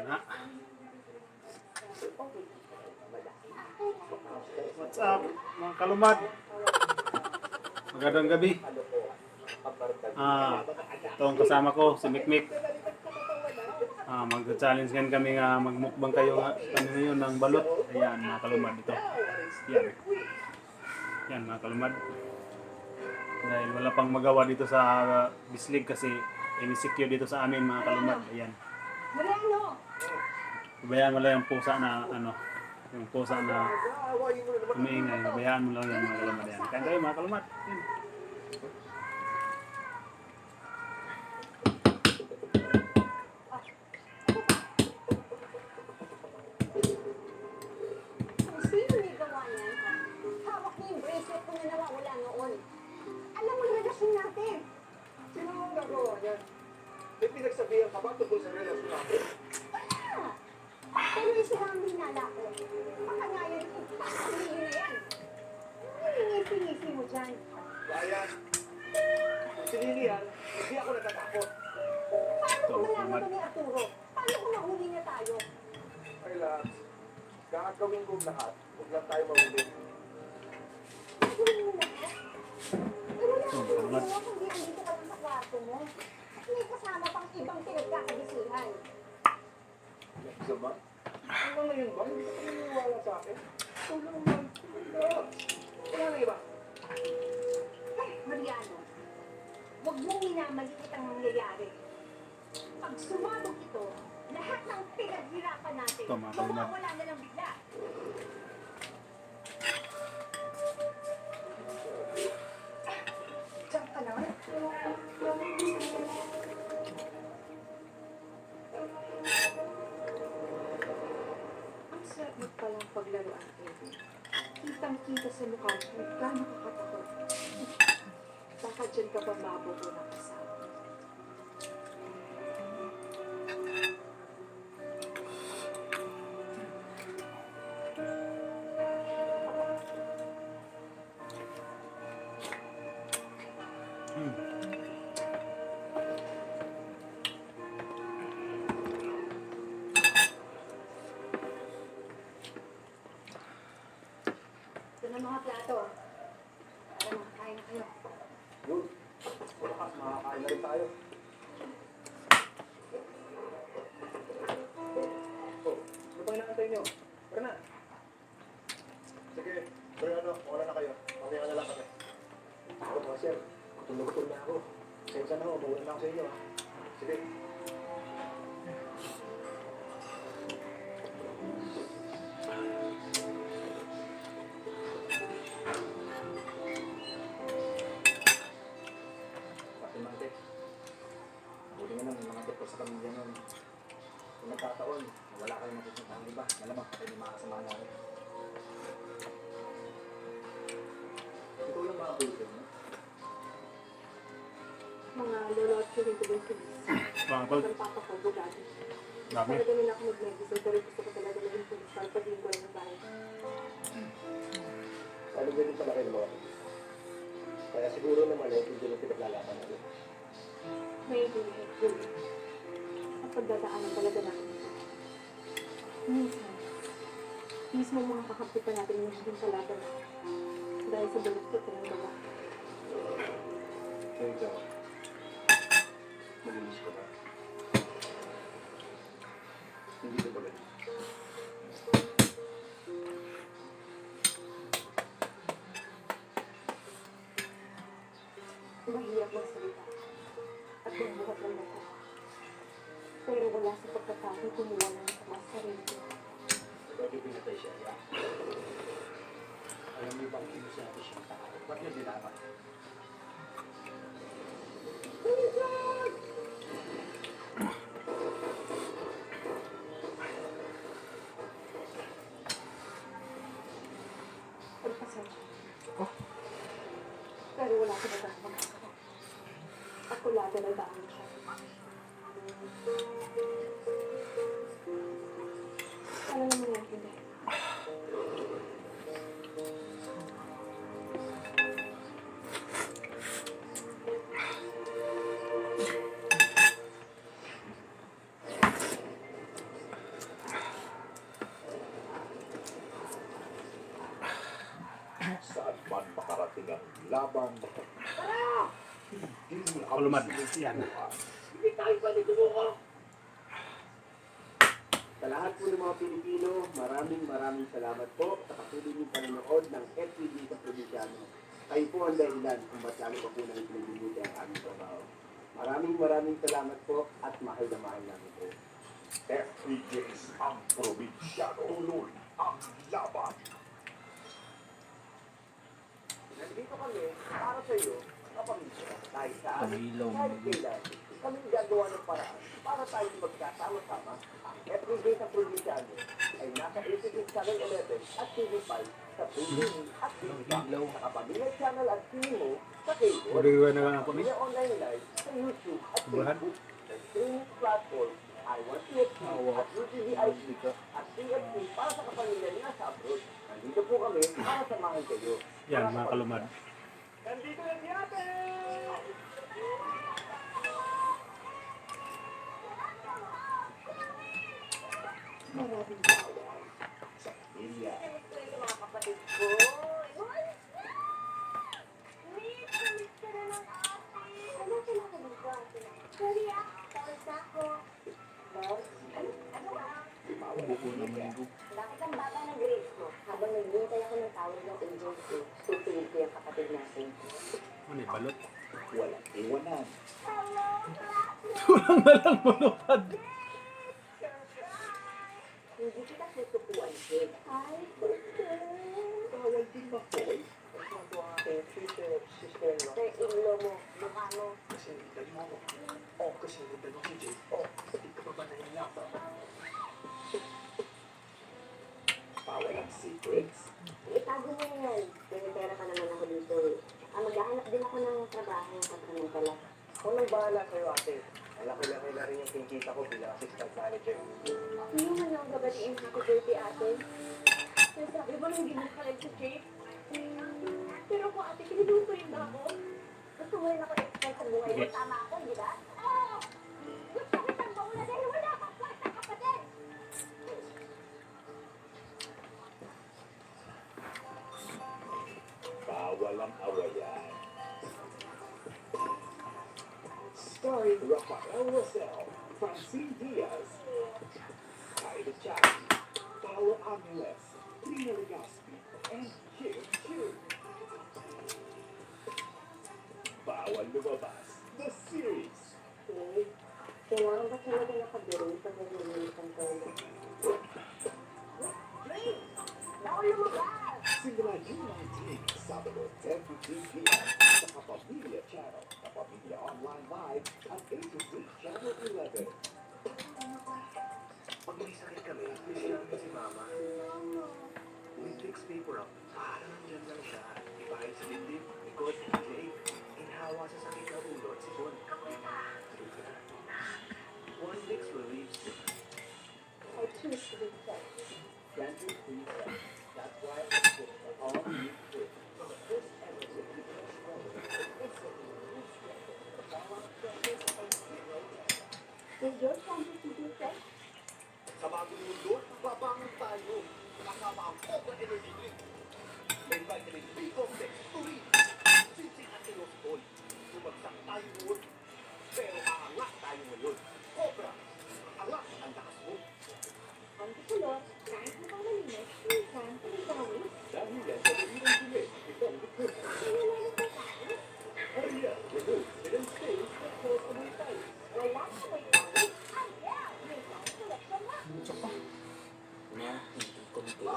na. What's up mga kalumad? Magandang gabi. Itong kasama ko si MECQ. Mag-challenge ngayon kami nga mag-mukbang kayo kami ngayon ng balot. Ayan mga kalumad ito. Yan mga kalumad. Dahil wala pang magawa dito sa bislig kasi MECQ dito sa amin mga kalumad. Ayan. Bayaan mo lang yung pusa na yung pusa na umiingay. Bayaan mo lang yung mga kalumad. Ayan. Kain tayo mga kalumad. Ayan. May pinagsabihan ka ba tungkol sa relasyon natin? Pero isinamin na ako. Baka nga yan, ipapamili na yan. Pinisi mo dyan. Bayan, si Lilian, hindi ako natatakot. Paano kung malaman ko ni Arturo? Paano kung mahuli na tayo? Relax. Gagawin ko lahat. Huwag lang tayo mahuli. Gagawin mo lahat? Ano na ako mo kung di andito ka lang sa kwarto mo? May kasama pang ibang pinagkakabisihan. Isa ba? Ano na yun ba? Hindi ka naniniwala sa akin? Ikaw lang naman. Wala na iba. Ay, Mariano, huwag mong minamaliit ang nangyayari. Pag sumabog ito, lahat ng pinaghirapan natin, mawawala na lang bigla. Diyan ka na. Ang sarap palang paglaruan ko. Kitang-kita sa mukha ko, gano'ng kakatakot. Baka dyan ka ba mabubo ng kasama? Ito na mga plato. Para makakain na kayo. Yun. Walakas, makakain na rin tayo. Oh, ano pa inaantay nyo? Tara na. Sige, pero wala na kayo. Mamaya na lang kami. Ako mga sir, tulog-tulog na ako. Sensa na ako, mawala na ako sa inyo. Sige. Sa pamilya nun. Kung nagkataon, wala kayo mapupunta ang iba. Malamang kayo yung mga kasama namin. Ikaw yung mga bulletin mo? Mga lolo at children ko din sila. Bangkol. Ang papa ko, bugado. Dami. Talaga nila ako mag-medicine, pero gusto ko talaga maging pulis para pagling ko lang ng bahay. Ano ganun pala kayo mga kapatid? Kaya siguro naman ay hindi na pinaglalaban natin. May hindi. Pagdadaanan talaga natin ito. Minsan, mismo mga kakampi pa natin yung naging kalaban dahil sa balot ko ng baga. Kaya ikaw, malinis ko ba? Hindi ko ba ganun? Mahirap magsalita at magbuhat ng mata. Pero wala sa pagkatapos kumuha ng sama sa sarili ko. Bakit pinatay siya? Alam niyo bang inusabi siyang tao? Ba't niya dinama? Pagpasensya. Pero wala ko na tayo magkakaroon. Ako lada na daan siya. Alam naman yan, hindi. laban. Tara! Kalumad. Yan. Hindi tayo panigulo. Sa lahat po ng mga Pilipino, maraming salamat po sa patuloy niyong panonood ng EP36. Kayo po ang dahilan kung ba't lalo pa po nang pinagbibigay ang aming trabaho. Maraming salamat po at mahal na mahal namin po. EP36 ang probinsyano. Tuloy ang laban. Nandito kami para sa iyo, kapamilya. Dahil saan, kahit kailan, kami gagawa ng paraan para tayo magkasama-sama. Ang everyday sa provinsyano ay nasa EP6 Channel 11 at TV5 sa TV at TV5 sa Kapamilya Channel at TV sa kayo. Uriwan na nga ako ni. Kapamilya Online Live sa YouTube at Sobrahan. Facebook. Sa streaming platform ay whatzzz at UTVIP at TFC para sa kapamilya na nasa abroad. Nandito po kami para samahan kayo. Yan, mga kalumad. Nandito na si ate! Maraming bawal sa pamilya. Ito yung mga kapatid ko. Miss ka na ng ate. Ano sila ka dito, ate? Sorry tawag na ako. Boss? Ano ba? Buko na maligo. Bakit ang baba ng grades mo? Habang naghihintay ako ng tawag ng agency, tutulog ko yung kapatid natin. Ano yung balot? Walang iwanan. Kulang na lang manupad. Hindi kita susukuan, kid. Ay, Bawal din ba, Paul? Ito ang aking future sister-in-law. Sir, iglo mo, mukha mo. Kasi dali mo ako. Oh, kasi nagdalo si Jay. Oh, hindi ka pa ba nahihirapan? Bawal ang secrets. Itago mo yan. May pera pa naman ako dito eh. Maghahanap din ako ng trabaho katanong pala. Ako nang bahala sa'yo, ate. Malaki-laki na rin yung kinikita ko bilang assistant manager. Hindi mo nang gabatiin happy birthday, ate. Sabi mo nang hindi mo ka rin sa cake. Pero kung ate, kinilutuin ba ako? Gusto mo rin ako expect sa buhay mo. Tama ako, di ba? Oo! Gusto ko isang baula dahil wala kang kwenta, kapatid! Bawal ang awayan. Starring Rafael Rosel, Francine Diaz, Kylie Chapman, Paolo Amules, Trina Legaspi, and Kim Chu. Bawal lumabas. The series. Kailangan ba talaga nakabiro pag nag-release ang tono? Please! Bawal lumabas! Simula June 19, Sabado, 10:15 p.m. sa Kapamilya Channel, Kapamilya Online Live, at A2Z Channel 11. Pag may sakit kami, may namin si Mama. We fix paper up. Para nandyan lang siya. Ibahid sa dibdib, likod, leg. Inhawa sa sakit na ulo at sipon. One fix relieves. I choose to be sex. Cancer free sex. That's why it's good for all new kids. This episode is Is your cancer to be sex? Sa bagong mundo, babangon tayo. Kasama ang Cobra Energy Drink. May vitamin B complex, turin, sinsing at inositol. Bumagsak tayo noon, pero aangat tayo ngayon. Cobra, angat ang lakas mo. Ang kulot, kahit mukhang malinis, minsan pagkawi. Dahil yan sa nagirang bilis, itong likod. Wala nang kakain. Area, remove hidden stains that cause amultay. Wala na may kawi. Ay, yeah! May sound selection na.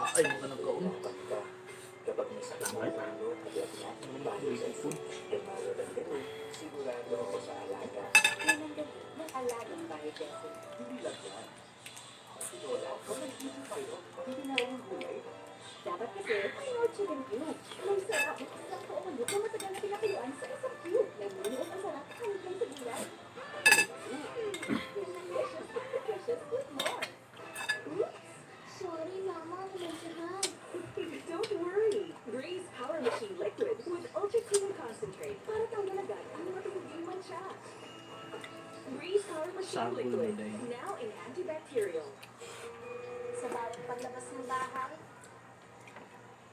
Ay, mga nagkaon. Kapag may sakit mo ang ulo, kapag natin ang bahay sa food, sigurado ako sa alaga. May alagang bahay kasi. Hindi lang yan. Tinola, kung nag-isip kayo, hindi na ang gulay. Dapat kasi, may chicken cube. May sarap. Isang buong manok na matagal na pinakayuan sa isang cube. May muno at masarap kahit lang sa gulay. Delicious, delicious with more. Oops! Sorry, Mama. Namansahan. Don't worry. Breeze Power Machine Liquid with Ultra Clean Concentrate. Para tanggal agad ang mga tumugiwan siya. Breeze Power Machine Sagol Liquid. na din. Now in antibacterial. Sa bawat paglabas ng bahay,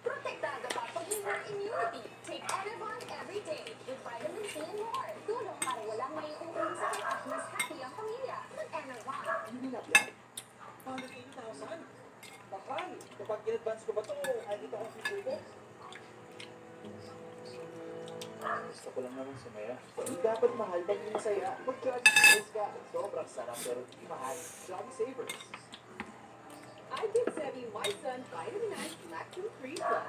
protektado ka pag hindi immunity. Take Enervon every day with vitamin C and more. Tulong para walang maiuuling sakit at mas happy ang pamilya. With Enervon. Hindi na yan. 180,000. Mahal. Kapag in-advance ko ba ito, ay dito ako future ko. Gusto ko lang naman sumaya. Hindi dapat mahal pag hindi masaya. Mag-Johnny Savers ka. Sobrang sarap pero hindi mahal. Johnny Savers. I give Zebby my son vitaminized lactose-free plus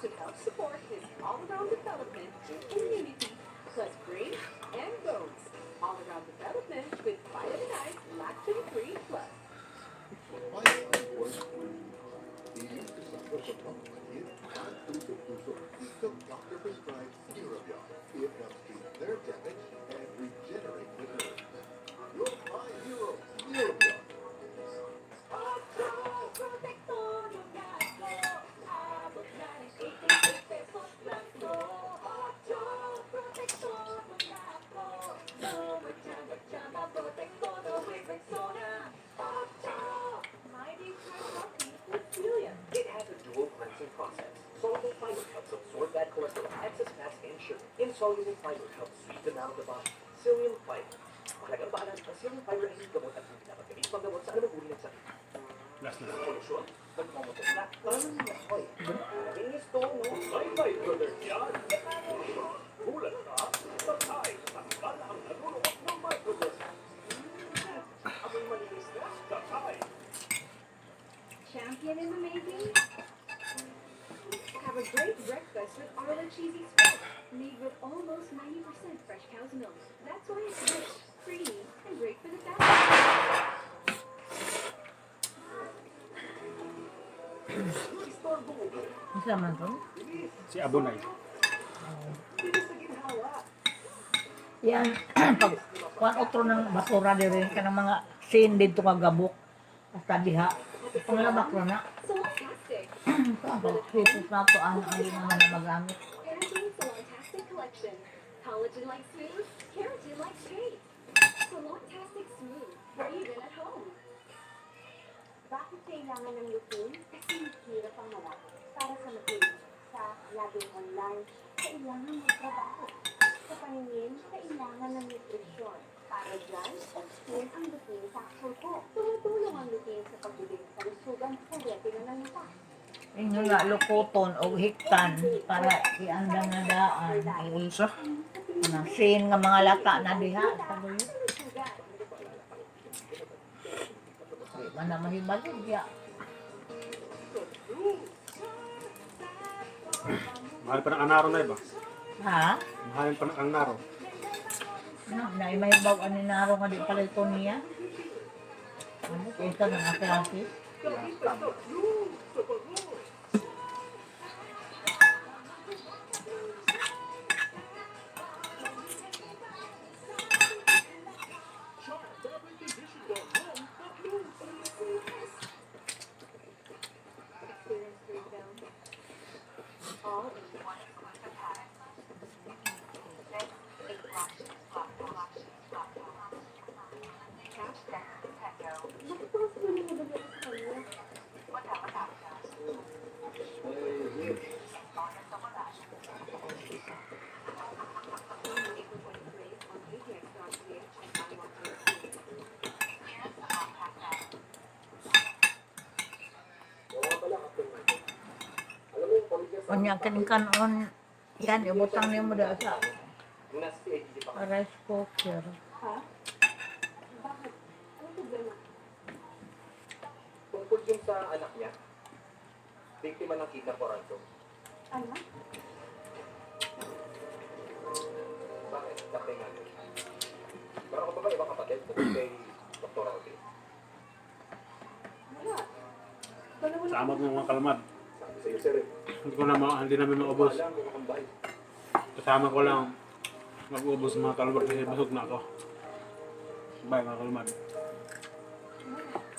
to help support his all-around development and immunity, plus brain and bones. All-around development with vitaminized lactose-free plus. My son was 20. He used to suffer from lung disease and tusok-tusok. He took doctor-prescribed Neurobion. It helps treat nerve damage and regenerate the nerves. You're my hero, Neurobion. It has a dual cleansing process. Soluble fiber helps absorb bad cholesterol, excess fats, and sugar. Insoluble fiber helps sweeten out the body. Psyllium fiber. Mahalagang paalam, ang psyllium fiber ay hindi gamot at hindi dapat gawin panggamot sa anumang uri ng sakit. Last na. Solusyon, nagmamotor na. Parang nangyayas ko eh. Nakinis to, no? Bye-bye, brother John. Bulan ka, patay, takbal ang nalulunok ng microblast. Amoy malinis na, tatay. Champion in the making? Have a great breakfast with Arla Cheesy Spread, made with almost 90% fresh cow's milk. That's why it's rich, creamy, and great for the family. Isa man to? Si Abunay. Yan, pag kuhan otro ng basura diri ka ng mga sin dito kagabok. Basta diha. Panglabak na na. So fantastic! Pag hitos na to, ang naman na magamit. Keratin Salontastic Collection. Collagen like smooth, keratin like straight. Salontastic Smooth, for even at home. Bakit kailangan ng routine? Kasi hirap ang malaki. Para sa material, sa laging online, kailangan magtrabaho. Sa paningin, kailangan ng nutrisyon. Para dyan, obstin ang routine capsule ko. Tumutulong ang routine sa pagbibig sa lusugan sa retina ng mata. Inyo nga lukuton o hiktan para iandang na daan. Unsa? Ang sin nga mga lata na diha. Sabi yun. Lusugan. Di man na mahibalog ya. Mahal pa ng anaro na iba. Ha? Mahal pa ng anaro. Ano, naimahibaw ani naro nga di pala ito niya. Ano, ito na nga klase. Experience breakdown. All in one exclusive pack. Kanya kaning kanon yan, ibutang niyo mo dahil sa Nasa PhD pa ka. rice cooker. Ha? Bakit? Anong problema? Tungkol yun sa anak niya, biktima ng kidnap o ransom. Ano? Bakit? Kapay nga. Meron ka ba ba ibang kapatid tungkol kay Dr. Alvin? Wala. Dalawa lang. Salamat ng mga kalumad. Sabi sa'yo, sir, Hindi namin maubos. alam kung kakambay. Kasama ko lang mag-ubos ng mga kalumad kasi busog na ako. Bye mga kalumad. Wala.